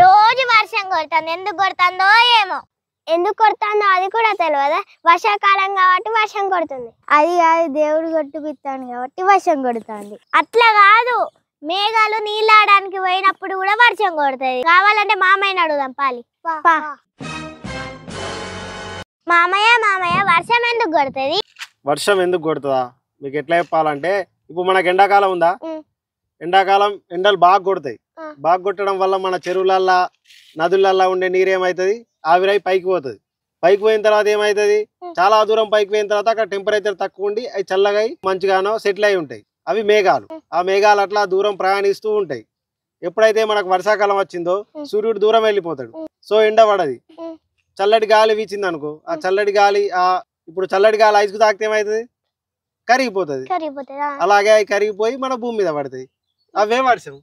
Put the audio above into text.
రోజు వర్షం కొడుతుంది, ఎందుకు కొడుతుందో ఏమో. ఎందుకు కొడుతుందో అది కూడా తెలియదా? వర్షాకాలం కాబట్టి వర్షం కొడుతుంది. అది కాదు, దేవుడు కొట్టుపిస్తాను కాబట్టి వర్షం కొడుతుంది. అట్లా కాదు, మేఘాలు నీళ్ళాడడానికి పోయినప్పుడు కూడా వర్షం కొడుతుంది. కావాలంటే మామయ్యని అడుగుదాం పాలి. మామయ్య మామయ్య వర్షం ఎందుకు కొడుతుంది? వర్షం ఎందుకు కొడుతుందా మీకు ఎట్లా చెప్పాలంటే, ఇప్పుడు మనకు ఎండాకాలం ఉందా, ఎండాకాలం ఎండలు బాగా కొడతాయి. బాగా కొట్టడం వల్ల మన చెరువులల్లా నదులల్లా ఉండే నీరు ఏమవుతుంది, ఆవిరై పైకి పోతుంది. పైకి పోయిన తర్వాత ఏమవుతుంది, చాలా దూరం పైకి పోయిన తర్వాత అక్కడ టెంపరేచర్ తక్కువ ఉండి అవి చల్లగా మంచిగానో సెటిల్ అయి ఉంటాయి. అవి మేఘాలు. ఆ మేఘాలు అట్లా దూరం ప్రయాణిస్తూ ఉంటాయి. ఎప్పుడైతే మనకు వర్షాకాలం వచ్చిందో సూర్యుడు దూరం వెళ్ళిపోతాడు, సో ఎండ పడది. చల్లటి గాలి వీచింది అనుకో, ఆ చల్లటి గాలి ఇప్పుడు చల్లటి గాలి ఐసుకు తాకితే ఏమవుతుంది, కరిగిపోతుంది. అలాగే అవి కరిగిపోయి మన భూమి మీద పడుతుంది. అవే వర్షం.